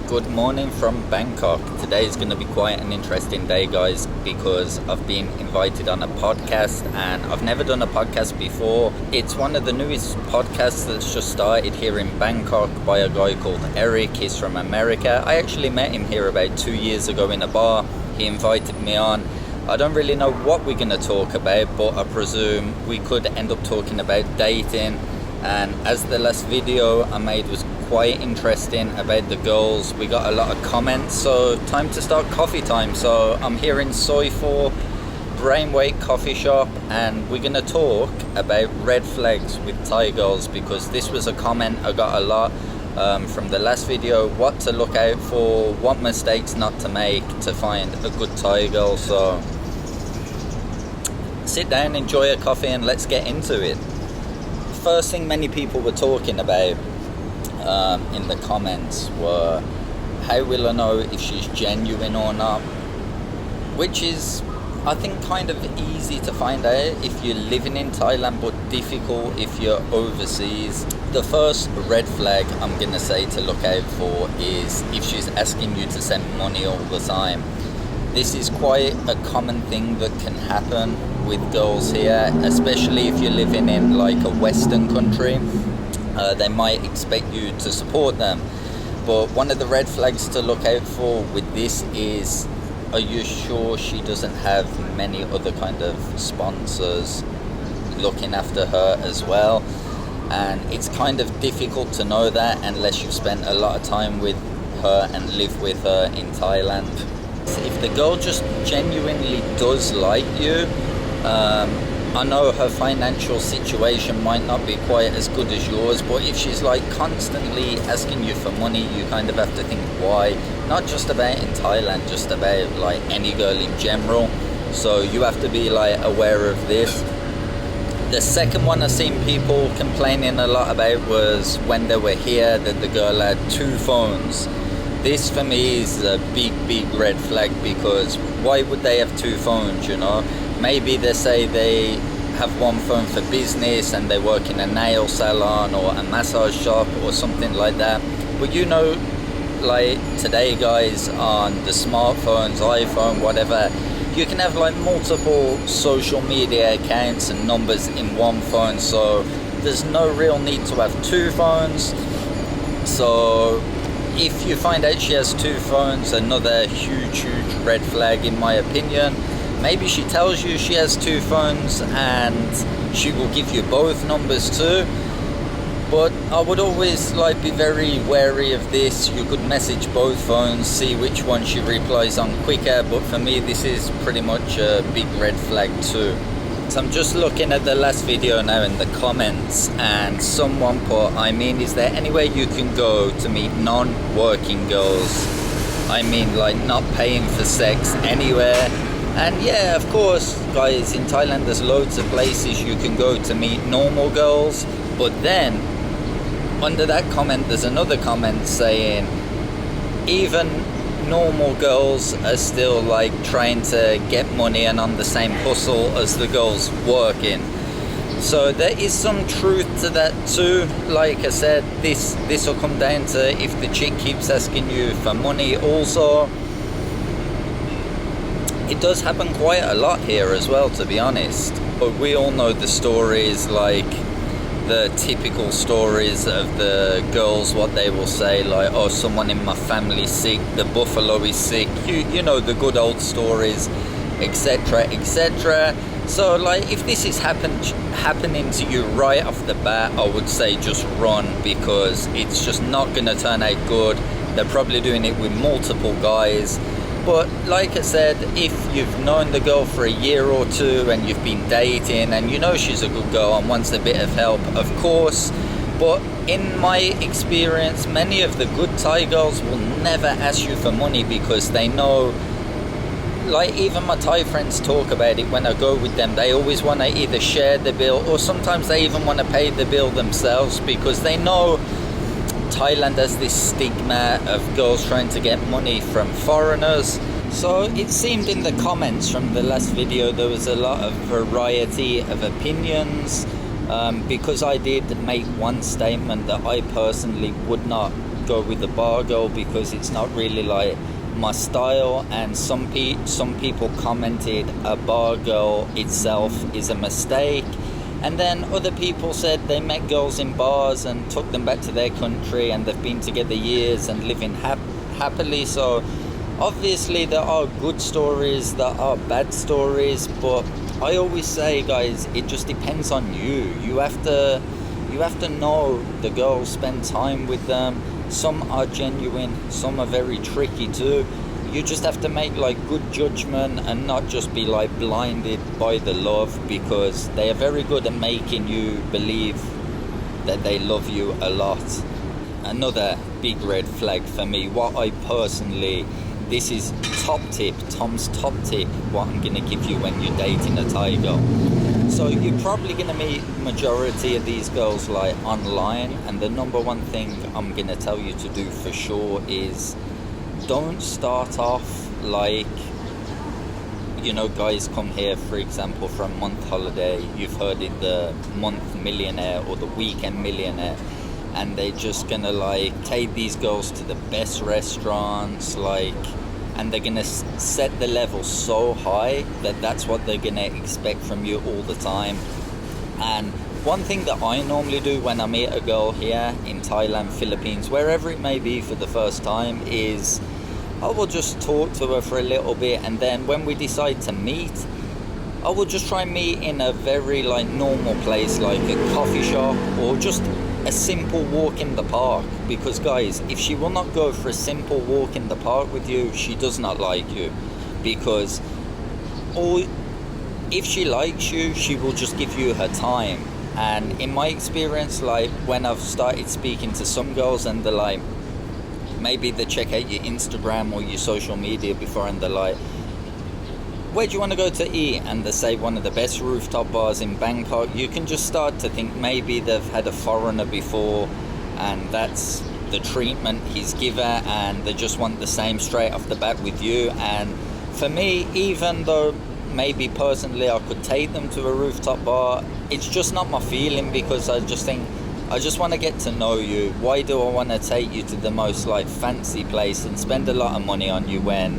Good morning from Bangkok. Today is going to be quite an interesting day, guys, because I've been invited on a podcast and I've never done a podcast before. It's one of the newest podcasts that's just started here in Bangkok by a guy called Eric. He's from America. I actually met him here about 2 years ago in a bar. He invited me on. I don't really know what we're going to talk about, but I presume we could end up talking about dating. And as the last video I made was quite interesting about the girls, we got a lot of comments, so time to start coffee time. So I'm here in Soi 4 Brainweight Coffee Shop and we're gonna talk about red flags with Thai girls, because this was a comment I got a lot from the last video, what to look out for, what mistakes not to make to find a good Thai girl. So sit down, enjoy a coffee and let's get into it. First thing many people were talking about in the comments were, how will I know if she's genuine or not? Which is, I think, kind of easy to find out if you're living in Thailand, but difficult if you're overseas. The first red flag I'm gonna say to look out for is if she's asking you to send money all the time. This is quite a common thing that can happen with girls here, especially if you're living in like a Western country. They might expect you to support them, but one of the red flags to look out for with this is, are you sure she doesn't have many other kind of sponsors looking after her as well? And it's kind of difficult to know that unless you've spent a lot of time with her and live with her in Thailand. If the girl just genuinely does like you, I know her financial situation might not be quite as good as yours, but if she's like constantly asking you for money, you kind of have to think why. Not just about in Thailand, just about like any girl in general. So you have to be like aware of this. The second one I've seen people complaining a lot about was when they were here that the girl had 2 phones. This for me is a big red flag, because why would they have 2 phones, you know? Maybe they say they have one phone for business and they work in a nail salon or a massage shop or something like that. But you know, like today guys, on the smartphones, iPhone, whatever, you can have like multiple social media accounts and numbers in one phone, so there's no real need to have 2 phones. So if you find out she has 2 phones, another huge red flag in my opinion. Maybe she tells you she has 2 phones and she will give you both numbers too, but I would always like be very wary of this. You could message both phones, see which one she replies on quicker, but for me this is pretty much a big red flag too. So I'm just looking at the last video now in the comments, and someone put, I mean, is there anywhere you can go to meet non-working girls? I mean, like not paying for sex anywhere. And yeah, of course, guys, in Thailand there's loads of places you can go to meet normal girls. But then, under that comment, there's another comment saying, even normal girls are still like trying to get money and on the same hustle as the girls working. So there is some truth to that too. Like I said, this will come down to if the chick keeps asking you for money also. It does happen quite a lot here as well, to be honest. But we all know the stories, like the typical stories of the girls, what they will say, like, oh, someone in my family's sick, the buffalo is sick, you know, the good old stories, etc, etc. So like, if this is happening to you right off the bat, I would say just run, because it's just not gonna turn out good. They're probably doing it with multiple guys. But like I said, if you've known the girl for a year or 2 and you've been dating and you know she's a good girl and wants a bit of help, of course. But in my experience, many of the good Thai girls will never ask you for money, because they know, like even my Thai friends talk about it when I go with them, they always want to either share the bill or sometimes they even want to pay the bill themselves, because they know Thailand has this stigma of girls trying to get money from foreigners. So it seemed in the comments from the last video there was a lot of variety of opinions, because I did make one statement that I personally would not go with the bar girl because it's not really like my style. And some people commented a bar girl itself is a mistake. And then other people said they met girls in bars and took them back to their country and they've been together years and living happily. So obviously there are good stories, there are bad stories, but I always say, guys, it just depends on you. You have to know the girls, spend time with them. Some are genuine, some are very tricky too. You just have to make like good judgment and not just be like blinded by the love, because they are very good at making you believe that they love you a lot. Another big red flag for me, what I personally, this is Tom's top tip, what I'm going to give you when you're dating a Thai girl. So you're probably going to meet majority of these girls like online, and the number one thing I'm going to tell you to do for sure is don't start off like, you know, guys come here, for example, for a month holiday. You've heard it, the month millionaire or the weekend millionaire, and they're just gonna like take these girls to the best restaurants, like, and they're gonna set the level so high that that's what they're gonna expect from you all the time. And one thing that I normally do when I meet a girl here in Thailand, Philippines, wherever it may be for the first time, is I will just talk to her for a little bit, and then when we decide to meet, I will just try and meet in a very like normal place, like a coffee shop or just a simple walk in the park. Because guys, if she will not go for a simple walk in the park with you, she does not like you. Because if she likes you, she will just give you her time. And in my experience, like when I've started speaking to some girls and they're like, maybe they check out your Instagram or your social media before, and they're like, where do you want to go to eat? And they say one of the best rooftop bars in Bangkok. You can just start to think maybe they've had a foreigner before and that's the treatment he's given, and they just want the same straight off the bat with you. And for me, even though maybe personally I could take them to a rooftop bar, it's just not my feeling, because I just think I just want to get to know you. Why do I want to take you to the most like fancy place and spend a lot of money on you when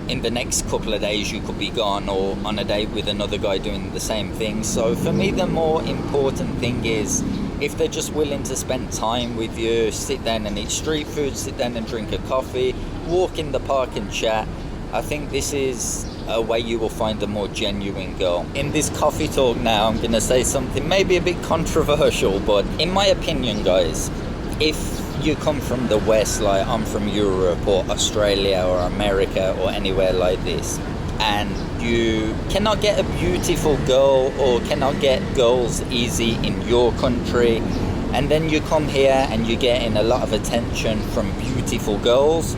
in the next couple of days you could be gone or on a date with another guy doing the same thing? So for me, the more important thing is if they're just willing to spend time with you, sit down and eat street food, sit down and drink a coffee, walk in the park and chat. I think this is a way you will find a more genuine girl. In this coffee talk now, I'm going to say something maybe a bit controversial, but in my opinion, guys, if you come from the West, like I'm from Europe or Australia or America or anywhere like this, and you cannot get a beautiful girl or cannot get girls easy in your country, and then you come here and you're getting a lot of attention from beautiful girls,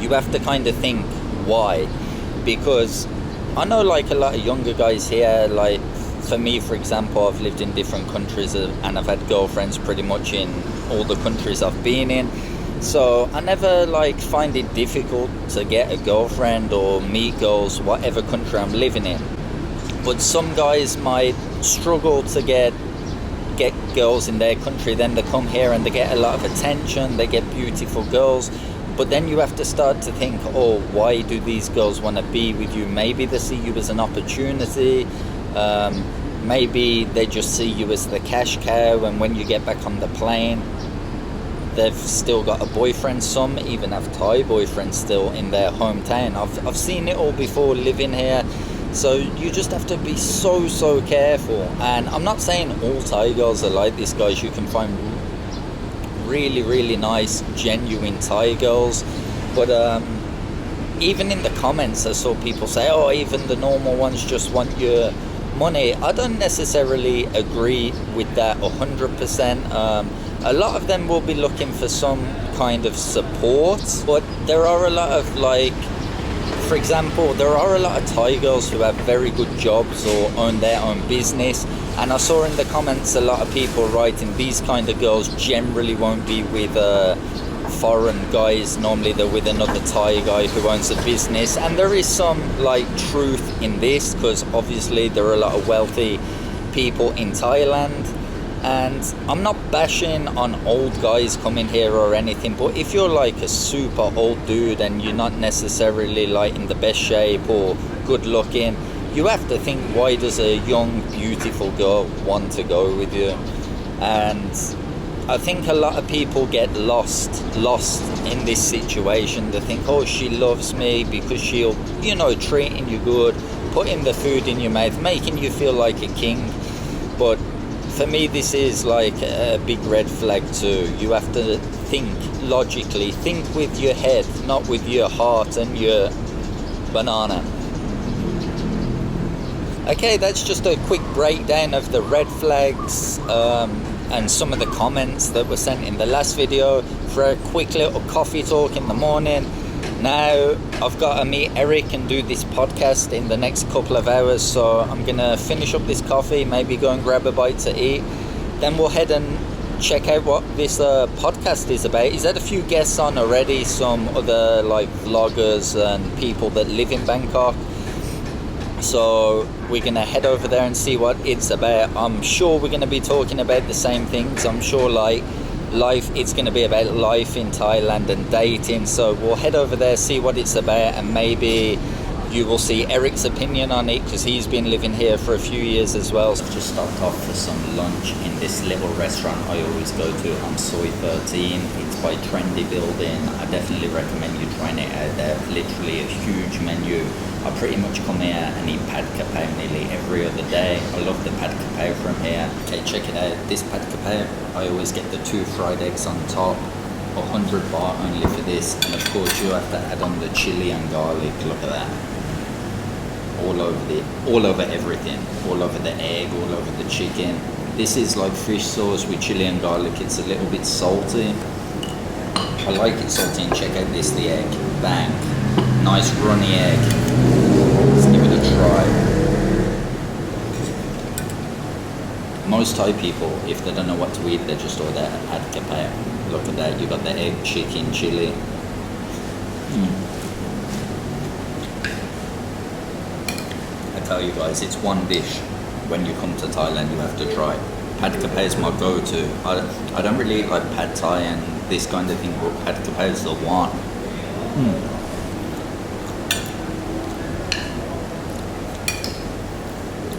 you have to kind of think why. Because I know like a lot of younger guys here, like for me, for example, I've lived in different countries and I've had girlfriends pretty much in all the countries I've been in. So I never like find it difficult to get a girlfriend or meet girls, whatever country I'm living in. But some guys might struggle to get girls in their country, then they come here and they get a lot of attention, they get beautiful girls. But then you have to start to think, oh, why do these girls want to be with you? Maybe they see you as an opportunity. Maybe they just see you as the cash cow, and when you get back on the plane, they've still got a boyfriend. Some even have Thai boyfriends still in their hometown. I've seen it all before living here. So you just have to be so careful. And I'm not saying all Thai girls are like this, guys. You can find really nice genuine Thai girls, but even in the comments I saw people say, oh, even the normal ones just want your money. I don't necessarily agree with that 100%. A lot of them will be looking for some kind of support, but there are a lot of, like, for example, there are a lot of Thai girls who have very good jobs or own their own business. And I saw in the comments a lot of people writing these kind of girls generally won't be with foreign guys. Normally they're with another Thai guy who owns a business. And there is some like truth in this, because obviously there are a lot of wealthy people in Thailand. And I'm not bashing on old guys coming here or anything, but if you're like a super old dude and you're not necessarily like in the best shape or good looking, you have to think, why does a young beautiful girl want to go with you? And I think a lot of people get lost in this situation. They think, oh, she loves me because she'll, treating you good, putting the food in your mouth, making you feel like a king. But for me, this is like a big red flag too. You have to think logically, think with your head, not with your heart and your banana. Okay, that's just a quick breakdown of the red flags and some of the comments that were sent in the last video for a quick little coffee talk in the morning. Now I've got to meet Eric and do this podcast in the next couple of hours, so I'm gonna finish up this coffee, maybe go and grab a bite to eat, then we'll head and check out what this podcast is about. He's had a few guests on already, some other like vloggers and people that live in Bangkok, so we're gonna head over there and see what it's about. I'm sure we're gonna be talking about the same things. I'm sure like it's going to be about life in Thailand and dating, so we'll head over there, see what it's about, and maybe you will see Eric's opinion on it because he's been living here for a few years as well. I've just stopped off for some lunch in this little restaurant I always go to on Soy 13. It's by Trendy Building. I definitely recommend you trying it out there. Literally a huge menu. I pretty much come here and eat pad kapaw nearly every other day. I love the pad kapaw from here. Okay, check it out. This pad kapaw, I always get the 2 fried eggs on top. 100 baht only for this, and of course you have to add on the chili and garlic. Look at that. All over everything, all over the egg, all over the chicken. This is like fish sauce with chili and garlic. It's a little bit salty. I like it salty. And check out this, the egg. Bang. Nice runny egg. Let's give it a try. Most Thai people, if they don't know what to eat, they just order a pad kapaw. Look at that. You got the egg, chicken, chili. I tell you guys, it's one dish when you come to Thailand you have to try. Pad kapaw is my go-to. I don't really eat like pad Thai and this kind of thing, but pad kapaw is the one.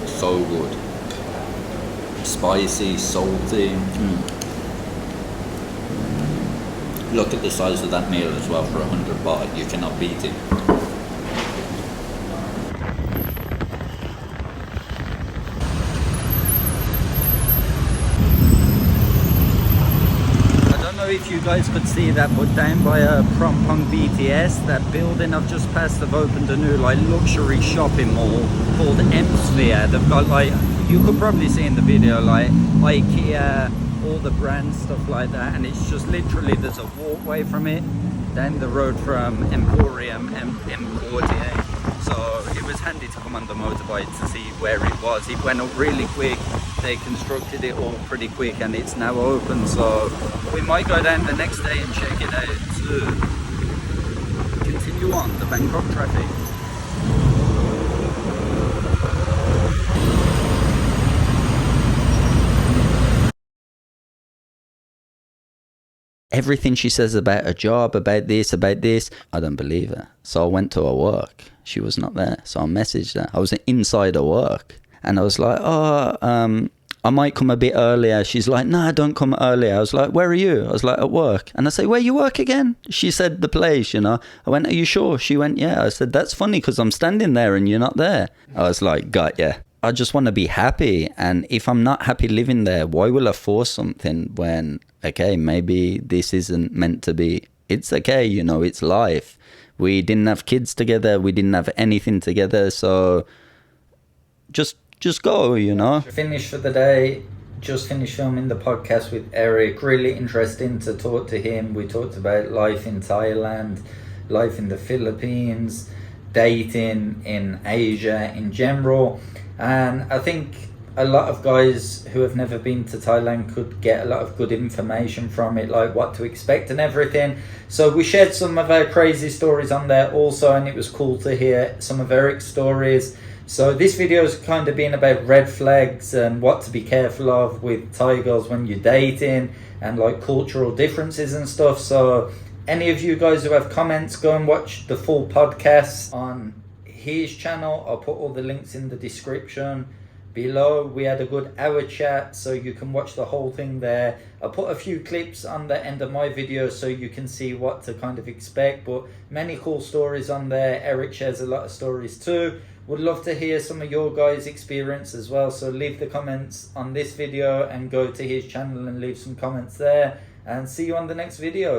So good. Spicy, salty. Look at the size of that meal as well. For 100 baht, you cannot beat it. If you guys could see that, but down by Prompong BTS, that building I've just passed, they've opened a new like luxury shopping mall called M-Sphere. They've got like, you could probably see in the video, like IKEA, all the brands, stuff like that, and it's just literally, there's a walkway from it down the road from Emporium M Quartier. So it was handy to come on the motorbike to see where it was. It went up really quick. They constructed it all pretty quick and it's now open, so we might go down the next day and check it out to continue on the Bangkok traffic. Everything she says about her job, about this, I don't believe her. So I went to her work. She was not there. So I messaged her. I was inside her work. And I was like, I might come a bit earlier. She's like, nah, don't come earlier. I was like, where are you? I was like, at work. And I say, where you work again? She said, the place, I went, are you sure? She went, yeah. I said, that's funny because I'm standing there and you're not there. I was like, got ya. I just want to be happy. And if I'm not happy living there, why will I force something when, okay, maybe this isn't meant to be? It's okay, it's life. We didn't have kids together. We didn't have anything together. So just go, Finished for the day. Just finished filming the podcast with Eric. Really interesting to talk to him. We talked about life in Thailand, life in the Philippines, dating in Asia in general. And I think a lot of guys who have never been to Thailand could get a lot of good information from it, like what to expect and everything. So we shared some of our crazy stories on there also, and it was cool to hear some of Eric's stories. So this video has kind of been about red flags and what to be careful of with Thai girls when you're dating, and like cultural differences and stuff. So any of you guys who have comments, go and watch the full podcast on his channel. I'll put all the links in the description below. We had a good hour chat, so you can watch the whole thing there. I'll put a few clips on the end of my video so you can see what to kind of expect, but many cool stories on there. Eric shares a lot of stories too. Would love to hear some of your guys' experience as well, so leave the comments on this video and go to his channel and leave some comments there, and see you on the next video.